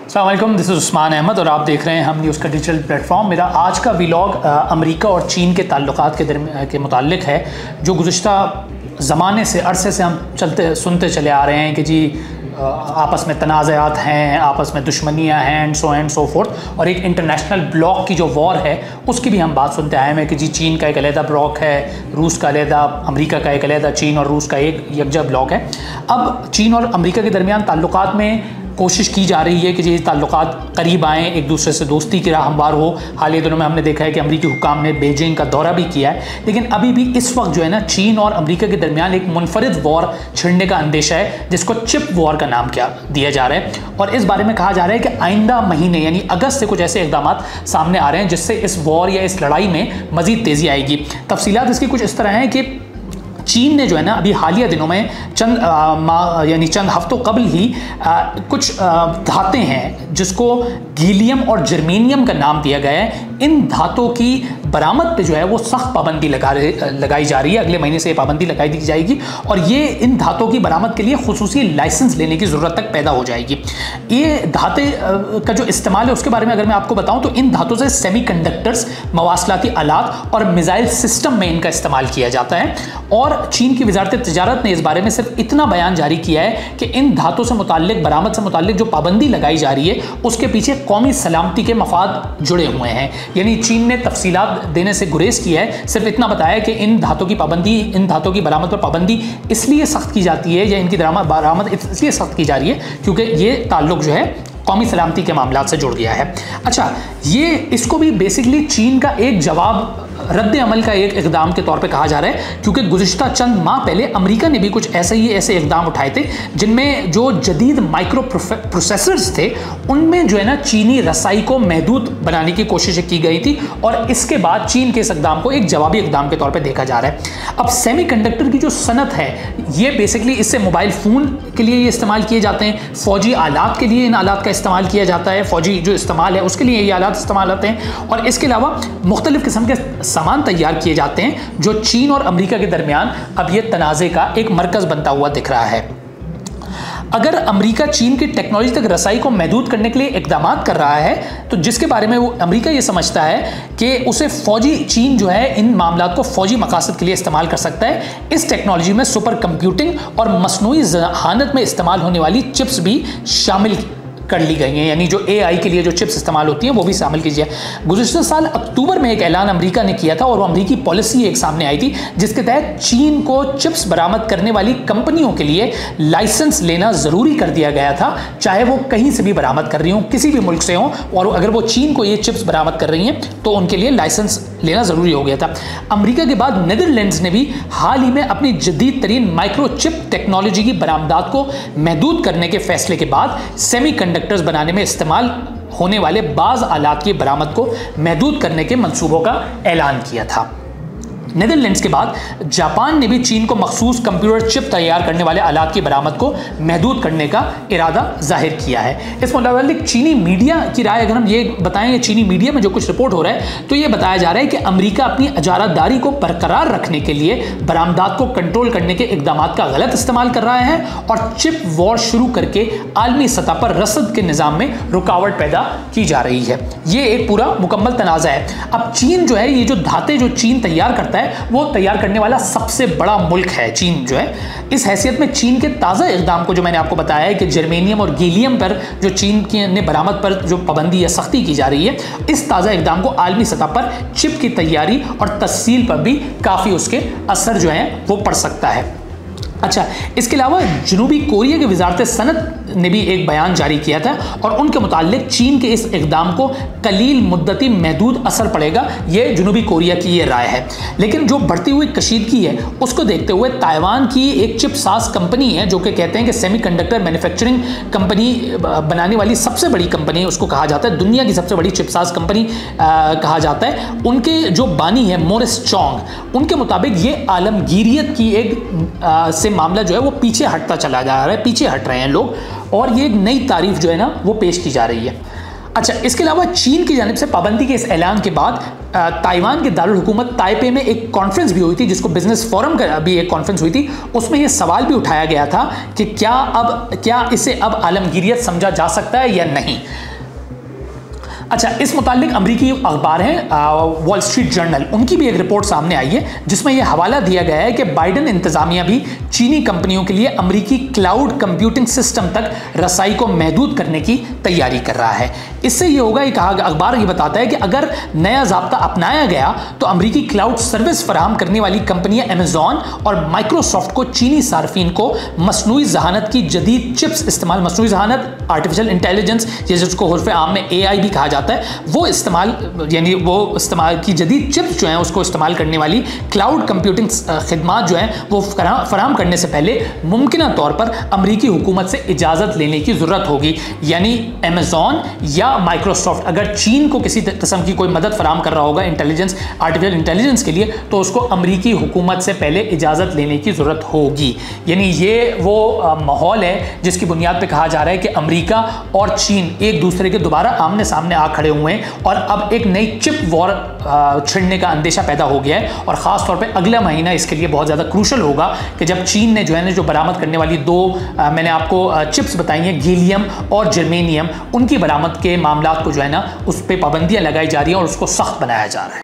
अस्सलाम वालेकुम, this is Usman Ahmad और आप देख रहे हैं हम न्यूज़ का डिजिटल प्लेटफॉर्म। मेरा आज का व्लॉग अमेरिका और चीन के ताल्लुकात के मुताल्लिक है, जो गुज़िश्ता ज़माने से अरसे से हम सुनते चले आ रहे हैं कि जी आपस में तनाज़ात हैं, आपस में दुश्मनियाँ हैं एंड सो फोर्थ, और एक इंटरनेशनल ब्लॉक की जो वॉर है उसकी भी हम बात सुनते आए हैं कि जी चीन का एक अलहदा ब्लॉक है, रूस का अलहदा, अमेरिका का एक अलहदा, चीन और रूस का एक यकजा ब्लॉक है। अब चीन और अमेरिका के दरमियान ताल्लुकात में कोशिश की जा रही है कि ये ताल्लुकात करीब आएँ, एक दूसरे से दोस्ती की राह हमवार हो। हालिया दिनों में हमने देखा है कि अमरीकी हुक्काम ने बीजिंग का दौरा भी किया है, लेकिन अभी भी इस वक्त जो है ना चीन और अमरीका के दरमियान एक मुनफरिद वॉर छिड़ने का अंदेशा है, जिसको चिप वॉर का नाम क्या दिया जा रहा है। और इस बारे में कहा जा रहा है कि आइंदा महीने यानी अगस्त से कुछ ऐसे इकदाम सामने आ रहे हैं जिससे इस वॉर या इस लड़ाई में मज़ीद तेज़ी आएगी। तफसीलात इसकी कुछ इस तरह हैं कि चीन ने जो है ना अभी हालिया दिनों में चंद हफ्तों कबल ही कुछ धातें हैं जिसको गीलियम और जर्मेनियम का नाम दिया गया है। इन धातों की बरामद पे जो है वो सख्त पाबंदी लगाई जा रही है। अगले महीने से ये पाबंदी लगाई दी जाएगी और ये इन धातों की बरामद के लिए खुसूसी लाइसेंस लेने की ज़रूरत तक पैदा हो जाएगी। ये धाते का जो इस्तेमाल है उसके बारे में अगर मैं आपको बताऊं तो इन धातों से सेमीकंडक्टर्स, मवासलाती आलात और मिसाइल सिस्टम में इनका इस्तेमाल किया जाता है। और चीन की वजारत तिजारत ने इस बारे में सिर्फ इतना बयान जारी किया है कि इन धातों से मुताल्लिक, बरामद से मुताल्लिक जो पाबंदी लगाई जा रही है उसके पीछे कौमी सलामती के मफाद जुड़े हुए हैं। यानी चीन ने तफसीलात देने से गुरेज किया है, सिर्फ इतना बताया कि इन धातों की पाबंदी, इन धातों की बरामद पर पाबंदी इसलिए सख्त की जाती है या इनकी बरामद इसलिए सख्त की जा रही है क्योंकि ये ताल्लुक जो है कौमी सलामती के मामलों से जुड़ गया है। अच्छा, ये इसको भी बेसिकली चीन का एक जवाब, रद्द अमल का एक इकदाम के तौर पे कहा जा रहा है, क्योंकि गुज़िश्ता चंद माह पहले अमेरिका ने भी कुछ ऐसे इकदाम उठाए थे जिनमें जो जदीद माइक्रो प्रोसेसर्स थे उनमें जो है ना चीनी रसाई को महदूद बनाने की कोशिश की गई थी। और इसके बाद चीन के इस इकदाम को एक जवाबी इकदाम के तौर पे देखा जा रहा है। अब सेमीकंडक्टर की जो सनत है ये बेसिकली इससे मोबाइल फ़ोन के लिए ये इस्तेमाल किए जाते हैं, फ़ौजी आलात के लिए इन आलात का इस्तेमाल किया जाता है, फ़ौजी जो इस्तेमाल है उसके लिए ये आलात इस्तेमाल होते हैं। और इसके अलावा मुख्तलिफ़ किस्म के सामान तैयार किए जाते हैं जो चीन और अमेरिका के दरमियान अब ये तनाज़े का एक मरकज़ बनता हुआ दिख रहा है। अगर अमेरिका चीन की टेक्नोलॉजी तक रसाई को महदूद करने के लिए इकदाम कर रहा है तो जिसके बारे में वो अमेरिका ये समझता है कि उसे फौजी, चीन जो है इन मामलात को फौजी मकासद के लिए इस्तेमाल कर सकता है। इस टेक्नोलॉजी में सुपर कंप्यूटिंग और मसनूई ज़हानत में इस्तेमाल होने वाली चिप्स भी शामिल कर ली गई हैं, यानी जो AI के लिए जो चिप्स इस्तेमाल होती हैं वो भी शामिल कीजिए। गुज़िश्ता साल अक्टूबर में एक ऐलान अमेरिका ने किया था और वो अमेरिकी पॉलिसी एक सामने आई थी जिसके तहत चीन को चिप्स बरामद करने वाली कंपनियों के लिए लाइसेंस लेना ज़रूरी कर दिया गया था, चाहे वो कहीं से भी बरामद कर रही हों, किसी भी मुल्क से हों, और अगर वो चीन को ये चिप्स बरामद कर रही हैं तो उनके लिए लाइसेंस लेना ज़रूरी हो गया था। अमेरिका के बाद नीदरलैंड्स ने भी हाल ही में अपनी जदीद तरीन माइक्रोचिप टेक्नोलॉजी की बरामदात को महदूद करने के फैसले के बाद सेमीकंडक्टर्स बनाने में इस्तेमाल होने वाले बाज़ आलात की बरामद को महदूद करने के मंसूबों का ऐलान किया था। नीदरलैंड्स के बाद जापान ने भी चीन को मखसूस कंप्यूटर चिप तैयार करने वाले आलात की बरामद को महदूद करने का इरादा जाहिर किया है। इस मुताबिक चीनी मीडिया की राय अगर हम ये बताएं, चीनी मीडिया में जो कुछ रिपोर्ट हो रहा है तो ये बताया जा रहा है कि अमेरिका अपनी इजारादारी को बरकरार रखने के लिए बरामदात को कंट्रोल करने के इकदाम का गलत इस्तेमाल कर रहा है और चिप वॉर शुरू करके आलमी सतह पर रसद के निज़ाम में रुकावट पैदा की जा रही है। ये एक पूरा मुकम्मल तनाज़ा है। अब चीन जो है, ये जो धातें जो चीन तैयार करता है वो तैयार करने वाला सबसे बड़ा मुल्क है चीन जो है। इस हैसियत में चीन के ताज़ा इक़दाम को जो मैंने आपको बताया है कि जर्मेनियम और गीलियम पर जो चीन ने बरामद पर जो पाबंदी या सख्ती की जा रही है, इस ताज़ा इक़दाम को आलमी सतह पर चिप की तैयारी और तस्सील पर भी काफ़ी उसके असर जो है वो पड़ सकता है। अच्छा, इसके अलावा जनूबी कोरिया की वजारत सनत ने भी एक बयान जारी किया था और उनके मुतालिक चीन के इस इक़दाम को कलील मुद्दती महदूद असर पड़ेगा, ये जनूबी कोरिया की ये राय है। लेकिन जो बढ़ती हुई कशीदगी है उसको देखते हुए ताइवान की एक चिप साज कंपनी है जो कि कहते हैं कि सेमीकंडक्टर मैन्युफैक्चरिंग कंपनी बनाने वाली सबसे बड़ी कंपनी उसको कहा जाता है, दुनिया की सबसे बड़ी चिप साज कंपनी कहा जाता है। उनके जो बानी है मोरिस चोंग, उनके मुताबिक ये आलमगीरियत की एक से मामला जो है वो पीछे हटता चला जा रहा है, पीछे हट रहे हैं लोग और ये एक नई तारीफ जो है ना वो पेश की जा रही है। अच्छा, इसके अलावा चीन की जानिब से पाबंदी के इस ऐलान के बाद ताइवान के दारुल हुकूमत ताइपे में एक कॉन्फ्रेंस भी हुई थी, जिसको बिजनेस फोरम का भी एक कॉन्फ्रेंस हुई थी। उसमें यह सवाल भी उठाया गया था कि क्या इसे अब आलमगीरियत समझा जा सकता है या नहीं। अच्छा, इस मुतालिक अमरीकी अखबार है वॉल स्ट्रीट जर्नल, उनकी भी एक रिपोर्ट सामने आई है जिसमें यह हवाला दिया गया है कि बाइडेन इंतजामिया भी चीनी कंपनियों के लिए अमरीकी क्लाउड कंप्यूटिंग सिस्टम तक रसाई को महदूद करने की तैयारी कर रहा है। इससे यह होगा, अखबार ये बताता है कि अगर नया ज़ाब्ता अपनाया गया तो अमरीकी क्लाउड सर्विस फराहम करने वाली कंपनियां अमेजॉन और माइक्रोसॉफ्ट को चीनी सार्फिन को मसनूई जहानत की जदीद चिप्स इस्तेमाल, मसनूई जहानत आर्टिफिशियल इंटेलिजेंस जिसको उर्फ़ आम में AI भी कहा जाता है, वो इस्तेमाल की जदीद चिप्स जो हैं उसको इस्तेमाल करने वाली क्लाउड कंप्यूटिंग खिदमात जो हैं वो फराहम करने से पहले मुमकिना तौर पर अमरीकी हुकूमत से इजाज़त लेने की ज़रूरत होगी। यानी अमेजॉन या माइक्रोसॉफ्ट अगर चीन को किसी किस्म की कोई मदद फराहम कर रहा होगा आर्टिफिशियल इंटेलिजेंस के लिए, तो उसको अमरीकी हुकूमत से पहले इजाज़त लेने की ज़रूरत होगी। यानी ये वो माहौल है जिसकी बुनियाद पर कहा जा रहा है कि अमरीका और चीन एक दूसरे के दोबारा आमने सामने आ खड़े हुए हैं और अब एक नई चिप वॉर छिड़ने का अंदेशा पैदा हो गया है। और ख़ास तौर पे अगला महीना इसके लिए बहुत ज़्यादा क्रूशल होगा कि जब चीन ने जो बरामद करने वाली दो मैंने आपको चिप्स बताई हैं, गीलियम और जर्मेनियम, उनकी बरामद के मामलात को उस पर पाबंदियां लगाई जा रही हैं और उसको सख्त बनाया जा रहा है।